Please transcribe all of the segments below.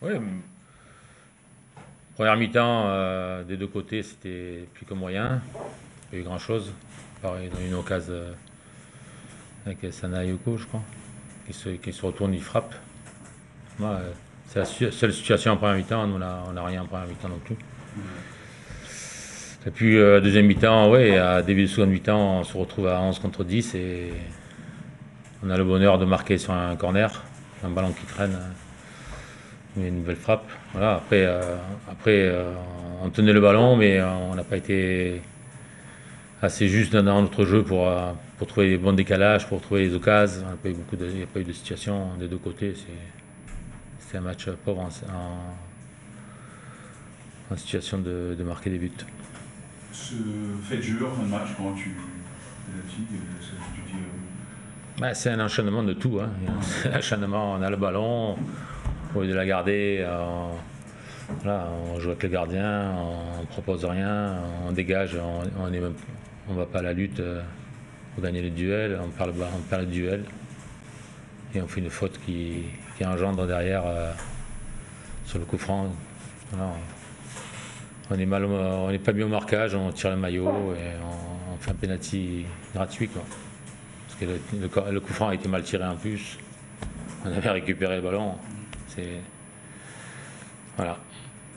Oui, première mi-temps, des deux côtés, c'était plus que moyen. Il n'y a eu grand-chose. Pareil, dans une occasion avec Sanayoko, je crois, qui se retourne, il frappe. Ouais, c'est la seule situation en première mi-temps. Nous, on n'a rien en première mi-temps non plus. Et puis, deuxième mi-temps, ouais, à début de seconde mi-temps, on se retrouve à 11 contre 10 et on a le bonheur de marquer sur un corner, un ballon qui traîne, une nouvelle frappe. Voilà, après, on tenait le ballon, mais on n'a pas été assez juste dans notre jeu pour trouver les bons décalages, pour trouver les occasions. Il n'y a pas eu de situation des deux côtés. C'était un match pauvre en situation de marquer des buts. Ce fait de jeu en fin de match, comment tu dis Bah, c'est un enchaînement de tout. Hein. C'est un enchaînement, on a le ballon, au lieu de la garder, voilà, on joue avec le gardien, on ne propose rien, on dégage, on va pas à la lutte pour gagner le duel, on perd le duel et on fait une faute qui engendre derrière sur le coup franc. Voilà, on n'est pas bien au marquage, on tire le maillot et on fait un penalty gratuit, quoi. Parce que le coup franc a été mal tiré en plus. On avait récupéré le ballon. C'est voilà.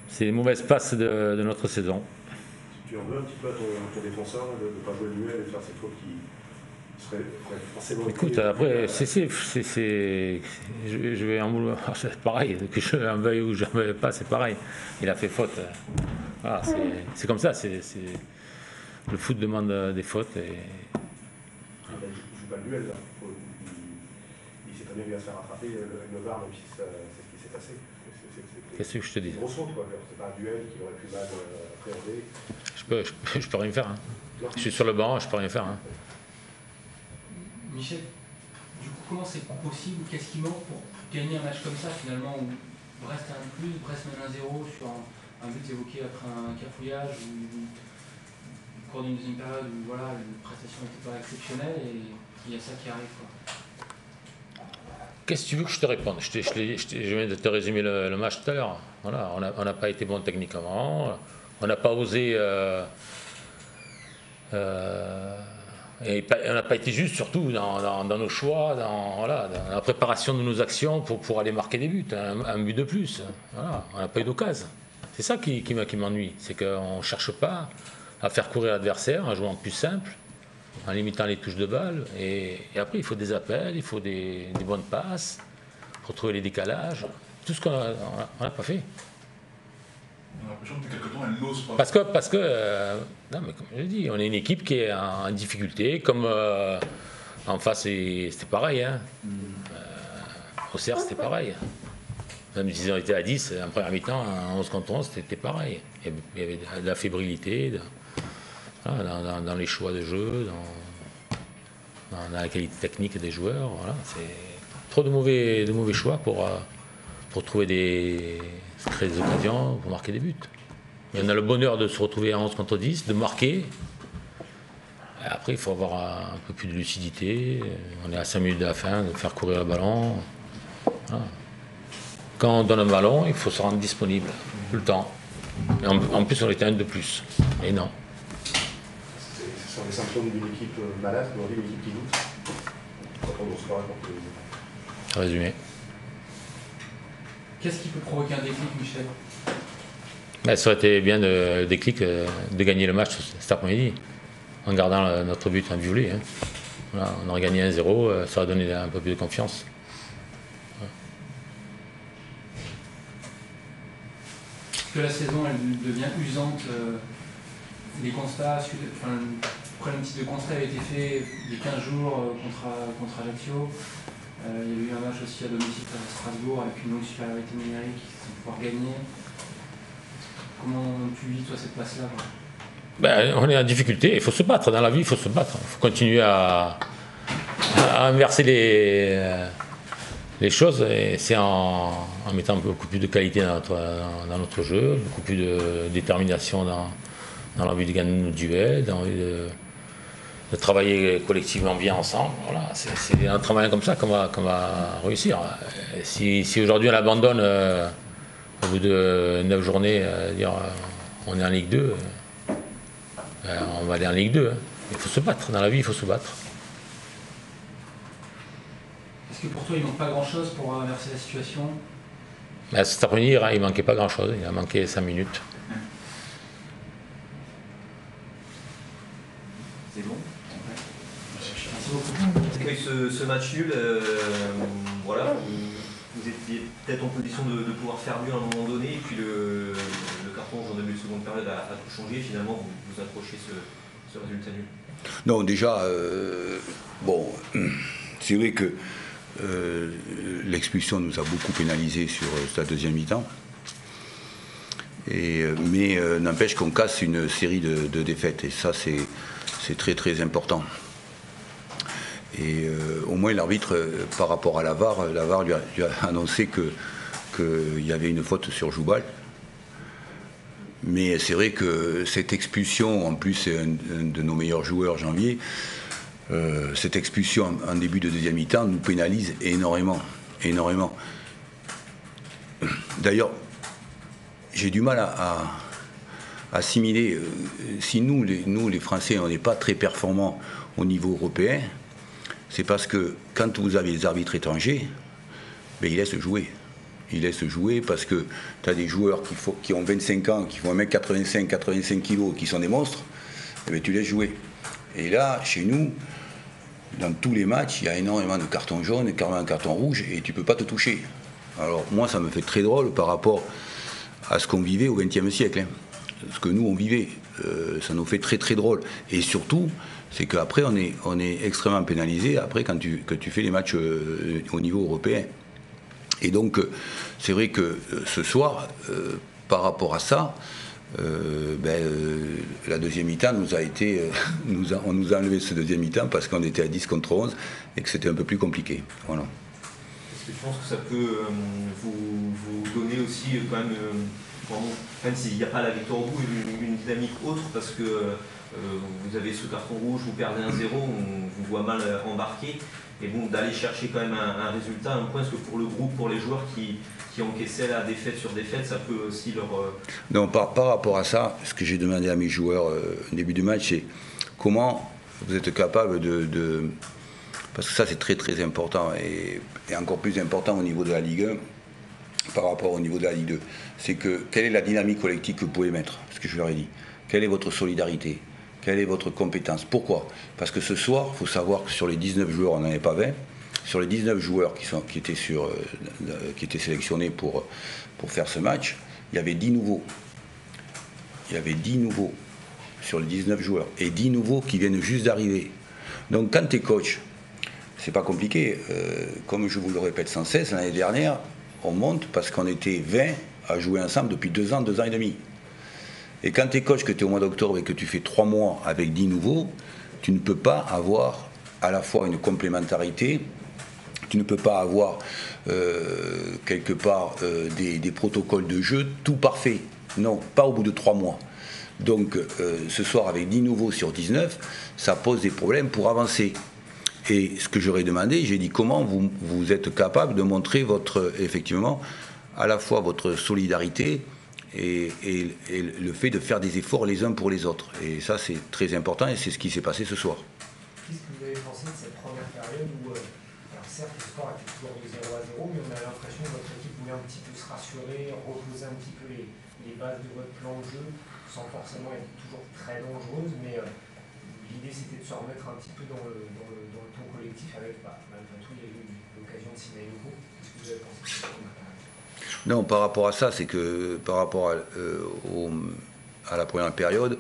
C'est les mauvaises passes de notre saison. Tu en veux un petit peu à ton défenseur de ne pas jouer le duel et de faire cette faute qui serait forcément. Écoute, après, je vais en vouloir. C'est pareil, que je en veuille ou je n'en veuille pas, c'est pareil. Il a fait faute. Voilà, c'est comme ça. Le foot demande des fautes. Il ne joue pas le duel là. Il sait très bien qu'il va se faire rattraper avec le VAR, même si c'est ce qui s'est passé. Qu'est-ce que je te dis? C'est une grosse faute, quoi. C'est pas un duel qu'il aurait pu mal appréhender. Je peux rien faire. Hein. Je suis sur le banc, je peux rien faire. Hein. Michel, du coup, comment c'est possible? Qu'est-ce qui manque pour gagner un match comme ça, finalement, où Brest a un plus, Brest mène 1-0 sur un but évoqué après un cafouillage, ou au cours d'une deuxième période où voilà, la prestation n'était pas exceptionnelle et il y a ça qui arrive, quoi. Qu'est-ce que tu veux que je te réponde? Je viens de te résumer le match tout à l'heure. Voilà, on n'a pas été bon techniquement, on n'a pas osé. Et on n'a pas été juste, surtout dans nos choix, dans la préparation de nos actions pour aller marquer des buts, un but de plus. Voilà, on n'a pas eu d'occasion. C'est ça qui m'ennuie, c'est qu'on ne cherche pas à faire courir l'adversaire en jouant plus simple, en limitant les touches de balle. Et après, il faut des appels, il faut des bonnes passes pour trouver les décalages. Tout ce qu'on n'a pas fait. On a l'impression que depuis quelque temps, elle n'ose pas. Parce que non, mais comme je l'ai dit, on est une équipe qui est en difficulté. Comme en face, c'était pareil. Hein. Auxerre, c'était pareil. Même s'ils ont été à 10, en première mi-temps, en 11 contre 11, c'était pareil. Il y avait de la fébrilité dans les choix de jeu, dans la qualité technique des joueurs. Voilà. C'est trop de mauvais choix pour créer des occasions, pour marquer des buts. Et on a le bonheur de se retrouver à 11 contre 10, de marquer. Et après, il faut avoir un peu plus de lucidité. On est à 5 minutes de la fin, de faire courir le ballon. Voilà. Quand on donne un ballon, il faut se rendre disponible tout le temps. Et en plus, on était un de plus. Et non. Ce sont les symptômes d'une équipe malade, d'une équipe qui doute. Quand on se raconte. Résumé. Qu'est-ce qui peut provoquer un déclic, Michel? Ben, ça aurait été bien le déclic de gagner le match cet après-midi, en gardant notre but inviolé. Hein. Voilà, on aurait gagné 1-0, ça aurait donné un peu plus de confiance. Que la saison elle devient usante, les constats, le premier type de constat avait été fait il y a 15 jours contre Ajaccio. Il y a eu un match aussi à domicile à Strasbourg avec une longue supériorité numérique sans pouvoir gagner. Comment tu vis toi cette place-là? Ben, on est en difficulté, il faut se battre, dans la vie il faut se battre, il faut continuer à inverser les choses, et c'est en mettant beaucoup plus de qualité dans notre jeu, beaucoup plus de détermination dans l'envie de gagner nos duels, dans l'envie de travailler collectivement bien ensemble. Voilà, c'est en travaillant comme ça qu'on va réussir. Si aujourd'hui on abandonne Au bout de 9 journées, dire on est en Ligue 2, on va aller en Ligue 2. Hein. Il faut se battre, dans la vie il faut se battre. Est-ce que pour toi il ne manque pas grand-chose pour inverser la situation? Cet après-midi, il ne manquait pas grand-chose, il a manqué 5 minutes. C'est bon. Merci beaucoup. Et ce match nul, voilà, vous étiez peut-être en position de pouvoir faire mieux à un moment donné, et puis le carton rouge en début de seconde période a tout changé, et finalement vous accrochez ce résultat nul. Non, déjà, bon, c'est vrai que l'expulsion nous a beaucoup pénalisé sur la deuxième mi-temps. Mais n'empêche qu'on casse une série de défaites, et ça c'est très très important. Et au moins l'arbitre, par rapport à la VAR lui a annoncé qu'il y avait une faute sur Joubal. Mais c'est vrai que cette expulsion, en plus c'est un de nos meilleurs joueurs, Janvier, cette expulsion en début de deuxième mi-temps nous pénalise énormément. D'ailleurs, j'ai du mal à assimiler, si nous les Français, on n'est pas très performants au niveau européen, c'est parce que quand vous avez des arbitres étrangers, ben, ils laissent jouer. Ils laissent jouer parce que tu as des joueurs qui ont 25 ans, qui font 1m85, 85 kg, qui sont des monstres, et ben, tu laisses jouer. Et là, chez nous, dans tous les matchs, il y a énormément de cartons jaunes, énormément de cartons rouges, et tu ne peux pas te toucher. Alors moi, ça me fait très drôle par rapport à ce qu'on vivait au XXe siècle. Hein. Ce que nous, on vivait, ça nous fait très très drôle. Et surtout, c'est qu'après, on est extrêmement pénalisé après quand tu fais les matchs au niveau européen. Et donc, c'est vrai que ce soir, par rapport à ça, la deuxième mi-temps nous a été, on nous a enlevé ce deuxième mi-temps parce qu'on était à 10 contre 11 et que c'était un peu plus compliqué. Voilà. Est-ce que tu penses que ça peut vous donner aussi quand même s'il n'y a pas la victoire au bout, une dynamique autre, parce que vous avez ce carton rouge, vous perdez 1-0, on vous voit mal embarqué, et bon, d'aller chercher quand même un résultat, un point, est-ce que pour le groupe, pour les joueurs qui encaissaient la défaite sur défaite, ça peut aussi leur... Non, par rapport à ça, ce que j'ai demandé à mes joueurs au début du match, c'est comment vous êtes capable de parce que ça c'est très très important, et encore plus important au niveau de la Ligue 1 par rapport au niveau de la Ligue 2, c'est que quelle est la dynamique collective que vous pouvez mettre, ce que je leur ai dit, quelle est votre solidarité, quelle est votre compétence, pourquoi? Parce que ce soir, il faut savoir que sur les 19 joueurs, on n'en avait pas 20, sur les 19 joueurs qui étaient sélectionnés pour faire ce match, il y avait 10 nouveaux. Il y avait 10 nouveaux sur les 19 joueurs, et 10 nouveaux qui viennent juste d'arriver. Donc quand tu es coach, c'est pas compliqué. Comme je vous le répète sans cesse, l'année dernière, on monte parce qu'on était 20 à jouer ensemble depuis 2 ans, 2 ans et demi. Et quand tu es coach, que tu es au mois d'octobre et que tu fais 3 mois avec 10 nouveaux, tu ne peux pas avoir à la fois une complémentarité, tu ne peux pas avoir quelque part des protocoles de jeu tout parfait. Non, pas au bout de 3 mois. Donc ce soir, avec 10 nouveaux sur 19, ça pose des problèmes pour avancer. Et ce que j'aurais demandé, j'ai dit comment vous êtes capable de montrer effectivement à la fois votre solidarité et le fait de faire des efforts les uns pour les autres. Et ça, c'est très important, et c'est ce qui s'est passé ce soir. Qu'est-ce que vous avez pensé de cette première période où, alors certes, le score était toujours de 0-0, mais on a l'impression que votre équipe voulait un petit peu se rassurer, reposer un petit peu les bases de votre plan de jeu, sans forcément être toujours très dangereuse, mais l'idée c'était de se remettre un petit peu dans le ton collectif avec, malgré tout, il y a eu l'occasion de signer nouveau. Qu'est-ce que vous avez pensé de cette première période? Non, par rapport à ça, c'est que par rapport à la première période,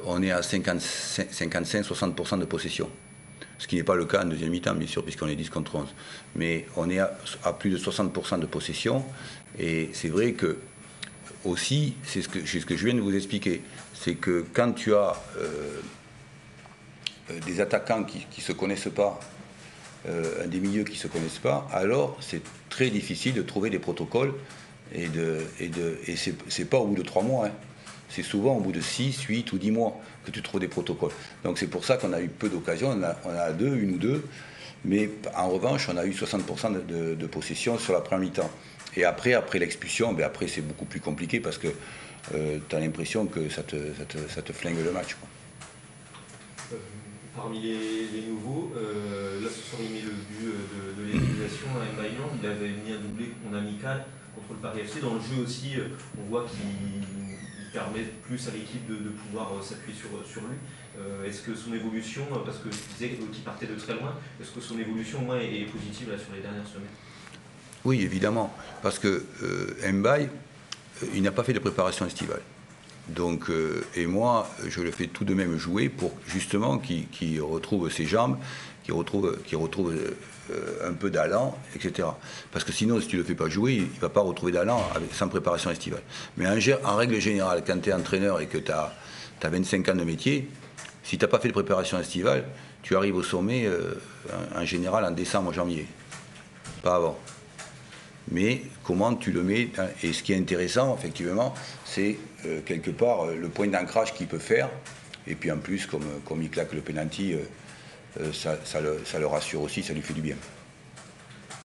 on est à 55-60% de possession. Ce qui n'est pas le cas en deuxième mi-temps, bien sûr, puisqu'on est 10 contre 11. Mais on est à plus de 60% de possession. Et c'est vrai que, aussi, c'est ce que je viens de vous expliquer, c'est que quand tu as des attaquants qui ne se connaissent pas, des milieux qui ne se connaissent pas, alors c'est très difficile de trouver des protocoles, et c'est pas au bout de 3 mois, hein. C'est souvent au bout de 6, 8 ou 10 mois que tu trouves des protocoles. Donc c'est pour ça qu'on a eu peu d'occasions, on a une ou deux, mais en revanche on a eu 60% de possession sur la première mi-temps. Et après l'expulsion, après c'est beaucoup plus compliqué parce que tu as l'impression que ça te flingue le match, quoi. Parmi les nouveaux, là ce soir il met le but de l'égalisation à Mbaïan. Il avait mis un doublé en amical contre le Paris FC. Dans le jeu aussi, on voit qu'il permet plus à l'équipe de pouvoir s'appuyer sur lui. Est-ce que son évolution, parce que je disais qu'il partait de très loin, est-ce que son évolution au moins est positive là, sur les dernières semaines? Oui, évidemment, parce que Mbaye, il n'a pas fait de préparation estivale. Donc, et moi, je le fais tout de même jouer pour justement qu'il retrouve ses jambes, qu'il retrouve un peu d'allant, etc. Parce que sinon, si tu ne le fais pas jouer, il ne va pas retrouver d'allant sans préparation estivale. Mais en règle générale, quand tu es entraîneur et que tu as 25 ans de métier, si tu n'as pas fait de préparation estivale, tu arrives au sommet en général en décembre, janvier. Pas avant. Mais comment tu le mets, et ce qui est intéressant, effectivement, c'est quelque part le point d'ancrage qu'il peut faire. Et puis en plus, comme il claque le penalty, ça le rassure aussi, ça lui fait du bien.